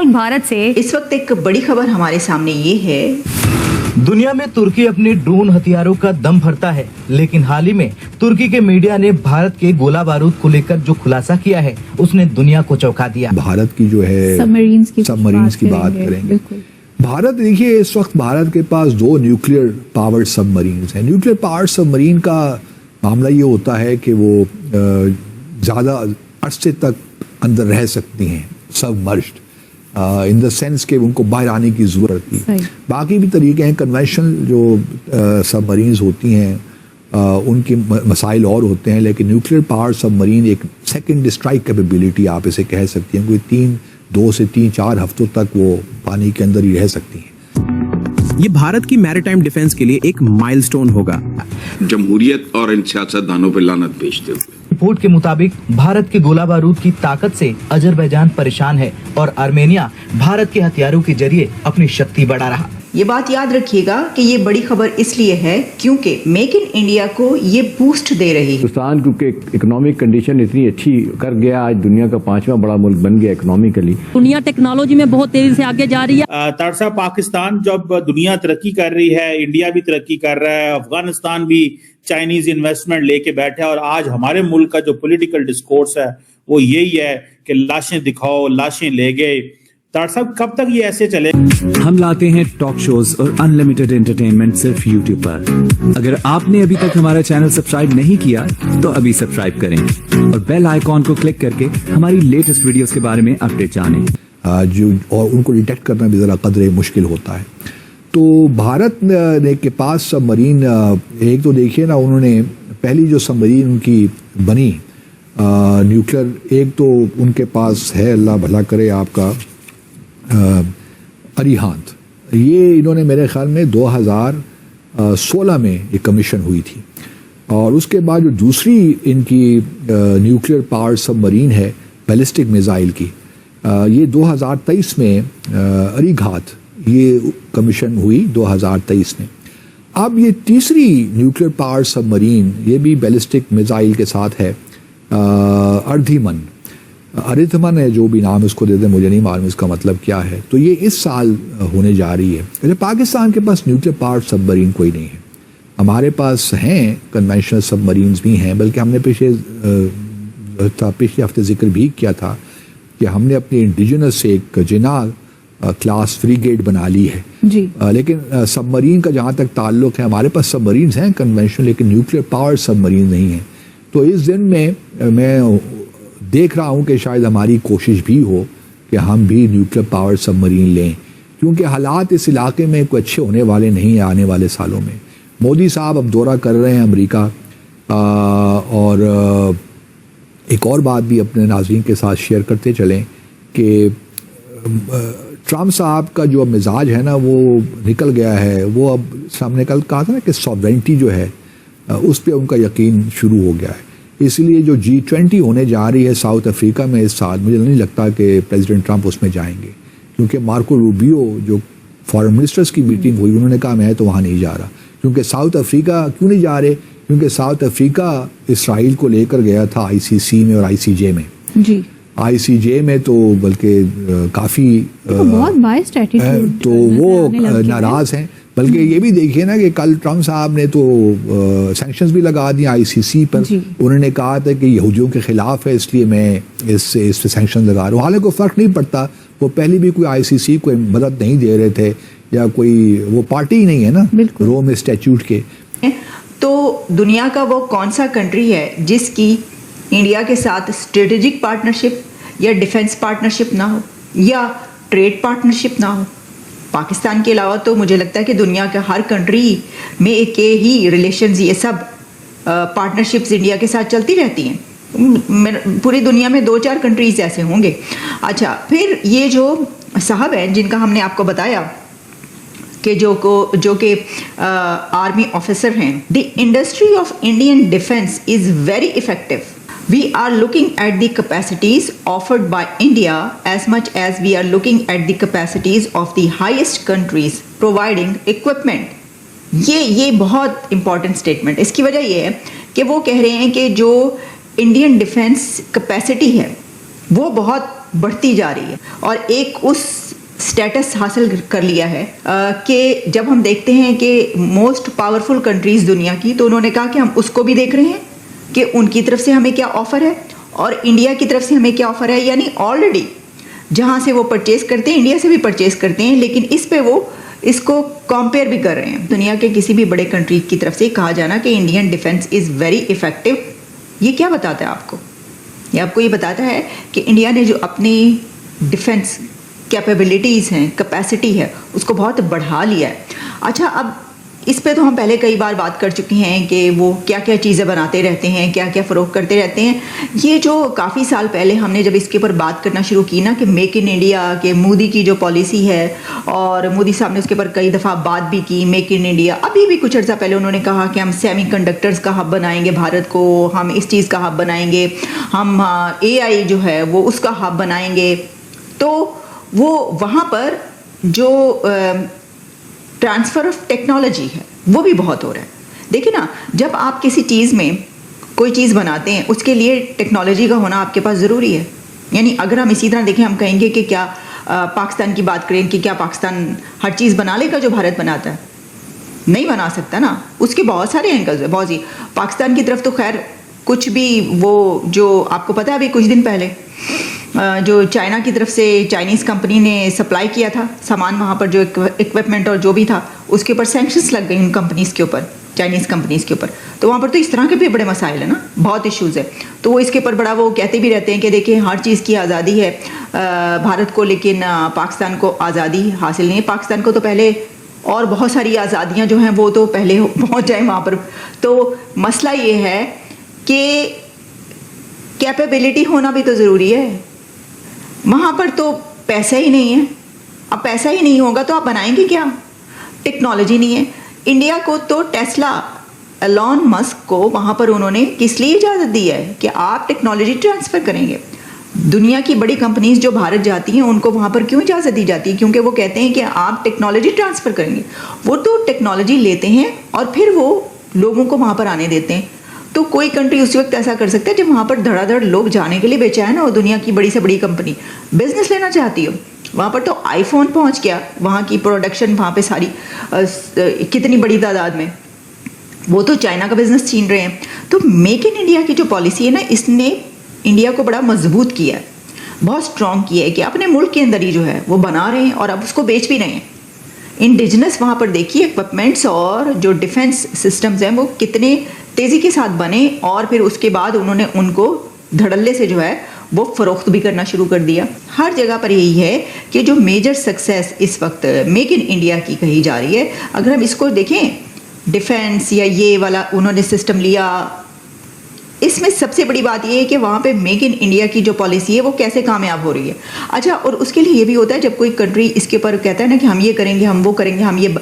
Sputnik Bharat से इस वक्त एक बड़ी खबर हमारे सामने ये है। दुनिया में तुर्की अपने ड्रोन हथियारों का दम भरता है, लेकिन हाल ही में तुर्की के मीडिया ने भारत के गोला बारूद को लेकर जो खुलासा किया है उसने दुनिया को चौंका दिया। भारत की जो है सबमरीन्स की बात करेंगे। भारत देखिए, इस वक्त भारत के पास 2 न्यूक्लियर पावर्ड सबमरीन्स हैं। न्यूक्लियर पावर्ड सबमरीन का मामला ये होता है कि वो ज़्यादा अरसे तक अंदर रह सकती हैं, सबमर्ज्ड इन द सेंस कि उनको बाहर आने की ज़रूरत नहीं। बाकी भी तरीके हैं, कन्वेंशनल जो सबमरीन्स होती हैं उनके मसाइल और होते हैं, लेकिन न्यूक्लियर पावर सबमरीन एक सेकंड स्ट्राइक कैपेबिलिटी आप इसे कह सकती हैं। कोई 2 से 3-4 हफ्तों तक वो पानी के अंदर ही रह सकती हैं। ये भारत की मैरीटाइम डिफेंस के लिए एक माइलस्टोन होगा। जमहूरियत और इन सियासतदानों पर लानत भेजते हुए रिपोर्ट के मुताबिक भारत के गोला बारूद की ताकत से अजरबैजान परेशान है और आर्मेनिया भारत के हथियारों के जरिए अपनी शक्ति बढ़ा रहा। ये बात याद रखिएगा कि ये बड़ी खबर इसलिए है क्योंकि मेक इन इंडिया को ये बूस्ट दे रही है। हिंदुस्तान क्योंकि इकोनॉमिक कंडीशन इतनी अच्छी कर गया, आज दुनिया का 5वां बड़ा मुल्क बन गया इकोनॉमिकली। दुनिया टेक्नोलॉजी में बहुत तेजी से आगे जा रही है। तरसा पाकिस्तान जब दुनिया तरक्की कर रही है, इंडिया भी तरक्की कर रहा है, अफगानिस्तान भी चाइनीज इन्वेस्टमेंट लेके बैठे है, और आज हमारे मुल्क का जो पॉलिटिकल डिस्कोर्स है वो यही है कि लाशें दिखाओ, लाशें ले गए। साहब कब तक ये ऐसे चले? हम लाते हैं टॉक शोज और अनलिमिटेड एंटरटेनमेंट सिर्फ यूट्यूब पर। अगर आपने अभी तक हमारा चैनल सब्सक्राइब नहीं किया तो अभी सब्सक्राइब करें और बेल आइकॉन को क्लिक करके हमारी लेटेस्ट वीडियोस के बारे में अपडेट जानें। और उनको डिटेक्ट करना भी जरा कदरे मुश्किल होता है। तो भारत ने के पास सबमरीन एक तो देखिए ना, उन्होंने पहली जो सबमरीन उनकी बनी न्यूक्लियर, एक तो उनके पास है, अल्लाह भला करे आपका, अरिहांत। ये इन्होंने मेरे ख्याल में 2016 में ये कमीशन हुई थी। और उसके बाद जो दूसरी इनकी न्यूक्लियर पावर सबमरीन है बैलिस्टिक मिसाइल की, ये 2023 में अरिघात ये कमीशन हुई 2023 में। अब ये तीसरी न्यूक्लियर पावर सबमरीन, ये भी बैलिस्टिक मिसाइल के साथ है, अर्धिमन अरिथमन है, जो भी नाम इसको देते, मुझे नहीं मालूम इसका मतलब क्या है। तो ये इस साल होने जा रही है। जैसे पाकिस्तान के पास न्यूक्लियर पावर सबमरीन कोई नहीं है, हमारे पास हैं कन्वेंशनल सबमरीन्स भी हैं, बल्कि हमने पिछले हफ्ते जिक्र भी किया था कि हमने अपनी इंडिजिनस एक जिना क्लास फ्रीगेट बना ली है जी। लेकिन सबमरीन का जहाँ तक ताल्लुक है, हमारे पास सबमरीन्स हैं कन्वेंशनल, लेकिन न्यूक्लियर पावर सबमरीन नहीं है। तो इस दिन में मैं देख रहा हूं कि शायद हमारी कोशिश भी हो कि हम भी न्यूक्लियर पावर सबमरीन लें, क्योंकि हालात इस इलाके में कोई अच्छे होने वाले नहीं हैं आने वाले सालों में। मोदी साहब अब दौरा कर रहे हैं अमेरिका, और एक और बात भी अपने नाज़रीन के साथ शेयर करते चलें कि ट्रम्प साहब का जो मिजाज है ना वो निकल गया है। वो अब सामने कल कहा था ना कि सॉवरेंटी जो है उस पर उनका यकीन शुरू हो गया है। इसलिए जो G20 होने जा रही है साउथ अफ्रीका में इस साल, मुझे नहीं लगता कि प्रेसिडेंट ट्रंप उसमें जाएंगे, क्योंकि मार्को रूबियो जो फॉरेन मिनिस्टर्स की मीटिंग हुई, उन्होंने कहा मैं तो वहाँ नहीं जा रहा। क्योंकि साउथ अफ्रीका क्यों नहीं जा रहे? क्योंकि साउथ अफ्रीका इसराइल को लेकर गया था ICC में और ICJ में जी। ICJ में तो बल्कि काफ़ी बहुत बायस्ड एटीट्यूड, तो वो नाराज़ हैं। बल्कि ये भी देखिए ना कि कल ट्रम्प साहब ने तो सैंक्शंस भी लगा दिए ICC पर। उन्होंने कहा था कि यहूदियों के खिलाफ है, इसलिए मैं इस पे सैंक्शन लगा रहा हूँ। हालांकि कोई फ़र्क नहीं पड़ता, वो पहले भी कोई ICC कोई मदद नहीं दे रहे थे, या कोई वो पार्टी ही नहीं है ना रोम स्टैट्यूट के। तो दुनिया का वो कौन सा कंट्री है जिसकी इंडिया के साथ स्ट्रेटेजिक पार्टनरशिप या डिफेंस पार्टनरशिप ना हो या ट्रेड पार्टनरशिप ना हो? पाकिस्तान के अलावा तो मुझे लगता है कि दुनिया के हर कंट्री में के ही रिलेशंस, ये सब पार्टनरशिप्स इंडिया के साथ चलती रहती हैं। पूरी दुनिया में 2-4 कंट्रीज ऐसे होंगे। अच्छा, फिर ये जो साहब हैं जिनका हमने आपको बताया कि जो कि आर्मी ऑफिसर हैं, the industry of Indian defence is very effective. We are looking at the capacities offered by India as much as we are looking at the capacities of the highest countries providing equipment. ये बहुत important statement. इसकी वजह ये है कि वो कह रहे हैं कि जो इंडियन डिफेंस कैपेसिटी है वो बहुत बढ़ती जा रही है और एक उस स्टेटस हासिल कर लिया है कि जब हम देखते हैं कि मोस्ट पावरफुल कंट्रीज दुनिया की, तो उन्होंने कहा कि हम उसको भी देख रहे हैं कि उनकी तरफ से हमें क्या ऑफर है और इंडिया की तरफ से हमें क्या ऑफर है। यानी ऑलरेडी जहां से वो परचेज करते हैं इंडिया से भी परचेज करते हैं, लेकिन इस पे वो इसको कंपेयर भी कर रहे हैं। दुनिया के किसी भी बड़े कंट्री की तरफ से कहा जाना कि Indian defence is very effective, ये क्या बताता है आपको? ये आपको ये बताता है कि इंडिया ने जो अपनी डिफेंस कैपेबिलिटीज़ हैं, कैपेसिटी है, उसको बहुत बढ़ा लिया है। अच्छा, अब इस पे तो हम पहले कई बार बात कर चुके हैं कि वो क्या क्या चीज़ें बनाते रहते हैं, क्या क्या फ़रोग करते रहते हैं। ये जो काफ़ी साल पहले हमने जब इसके ऊपर बात करना शुरू की ना कि मेक इन इंडिया के मोदी की जो पॉलिसी है, और मोदी साहब ने उसके ऊपर कई दफ़ा बात भी की, मेक इन इंडिया। अभी भी कुछ अर्सा पहले उन्होंने कहा कि हम सेमीकंडक्टर्स का हब बनाएंगे भारत को, हम इस चीज़ का हब बनाएंगे, हम AI जो है वो उसका हब बनाएंगे। तो वो वहाँ पर जो ट्रांसफ़र ऑफ टेक्नोलॉजी है वो भी बहुत हो रहा है। देखिए ना, जब आप किसी चीज़ में कोई चीज़ बनाते हैं उसके लिए टेक्नोलॉजी का होना आपके पास ज़रूरी है। यानी अगर हम इसी तरह देखें, हम कहेंगे कि क्या पाकिस्तान की बात करें कि क्या पाकिस्तान हर चीज़ बना लेगा जो भारत बनाता है? नहीं बना सकता ना, उसके बहुत सारे एंगल्स है, बहुत ही। पाकिस्तान की तरफ तो खैर कुछ भी, वो जो आपको पता है अभी कुछ दिन पहले जो चाइना की तरफ से चाइनीज़ कंपनी ने सप्लाई किया था सामान, वहाँ पर जो इक्विपमेंट और जो भी था उसके ऊपर सैंक्शंस लग गई उन कंपनीज़ के ऊपर, चाइनीज़ कंपनीज़ के ऊपर। तो वहाँ पर तो इस तरह के भी बड़े मसाइल है ना, बहुत इश्यूज़ है। तो वो इसके ऊपर बड़ा वो कहते भी रहते हैं कि देखिए हर चीज़ की आज़ादी है भारत को, लेकिन पाकिस्तान को आज़ादी हासिल नहीं है। पाकिस्तान को तो पहले और बहुत सारी आज़ादियाँ जो हैं वो तो पहले पहुँच जाए वहाँ पर। तो मसला ये है कि कैपेबिलिटी होना भी तो ज़रूरी है। वहाँ पर तो पैसा ही नहीं है। अब पैसा ही नहीं होगा तो आप बनाएंगे क्या? टेक्नोलॉजी नहीं है। इंडिया को तो टेस्ला, एलॉन मस्क को वहाँ पर उन्होंने किस लिए इजाज़त दी है कि आप टेक्नोलॉजी ट्रांसफ़र करेंगे। दुनिया की बड़ी कंपनीज जो भारत जाती हैं उनको वहाँ पर क्यों इजाज़त दी जाती है? क्योंकि वो कहते हैं कि आप टेक्नोलॉजी ट्रांसफ़र करेंगे। वो तो टेक्नोलॉजी लेते हैं और फिर वो लोगों को वहाँ पर आने देते हैं। तो कोई कंट्री उस वक्त ऐसा कर सकता है जब वहाँ पर धड़ाधड़ लोग जाने के लिए बेचैन हो। दुनिया की बड़ी से बड़ी कंपनी बिजनेस लेना चाहती हो, वहाँ पर तो आईफोन पहुँच गया, वहाँ की प्रोडक्शन वहाँ पे सारी कितनी बड़ी तादाद में, वो तो चाइना का बिजनेस छीन रहे हैं। तो मेक इन इंडिया की जो पॉलिसी है ना, इसने इंडिया को बड़ा मजबूत किया है, बहुत स्ट्रॉन्ग किया है कि अपने मुल्क के अंदर ही जो है वो बना रहे हैं और अब उसको बेच भी रहे हैं। इंडिजिनस वहाँ पर देखिए इक्विपमेंट्स और जो डिफेंस सिस्टम्स हैं वो कितने तेज़ी के साथ बने, और फिर उसके बाद उन्होंने उनको धड़ल्ले से जो है वो फ़रोख्त भी करना शुरू कर दिया। हर जगह पर यही है कि जो मेजर सक्सेस इस वक्त मेक इन इंडिया की कही जा रही है। अगर हम इसको देखें, डिफेंस या ये वाला उन्होंने सिस्टम लिया, इसमें सबसे बड़ी बात ये है कि वहाँ पे मेक इन इंडिया की जो पॉलिसी है वो कैसे कामयाब हो रही है। अच्छा, और उसके लिए ये भी होता है जब कोई कंट्री इसके ऊपर कहता है ना कि हम ये करेंगे, हम वो करेंगे, हम ये,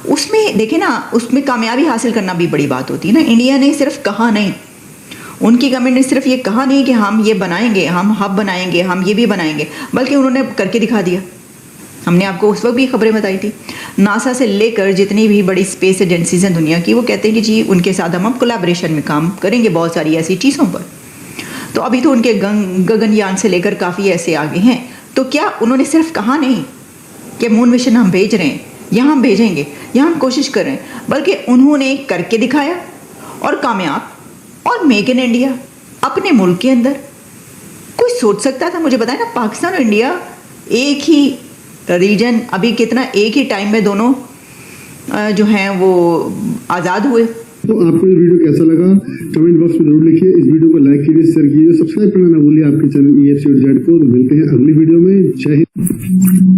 उसमें देखें ना, उसमें कामयाबी हासिल करना भी बड़ी बात होती है ना। इंडिया ने सिर्फ कहा नहीं, उनकी गवर्नमेंट ने सिर्फ ये कहा नहीं कि हम ये बनाएंगे, हम हब बनाएंगे, हम ये भी बनाएंगे, बल्कि उन्होंने करके दिखा दिया। हमने आपको उस वक्त भी खबरें बताई थी। नासा से लेकर जितनी भी बड़ी स्पेस एजेंसीज हैं दुनिया की, वो कहते हैं कि जी उनके साथ हम कोलैबोरेशन में काम करेंगे बहुत सारी ऐसी चीज़ों पर। तो अभी तो उनके गगनयान से लेकर काफ़ी ऐसे आगे हैं। तो क्या उन्होंने सिर्फ कहा नहीं कि मून मिशन हम भेज रहे हैं, यहाँ हम भेजेंगे, यहाँ हम कोशिश कर रहे हैं, बल्कि उन्होंने करके दिखाया और कामयाब। और मेक इन इंडिया अपने मुल्क के अंदर कोई सोच सकता था? मुझे बताया ना, पाकिस्तान और इंडिया एक ही रीजन, अभी कितना एक ही टाइम में दोनों जो हैं वो आज़ाद हुए। तो आपको ये वीडियो कैसा लगा कमेंट बॉक्स में जरूर लिखिए। इस वीडियो को लाइक कीजिए, शेयर कीजिए, सब्सक्राइब करना ना भूलिए आपके चैनल EFC को। मिलते हैं अगली वीडियो में। जय हिंद।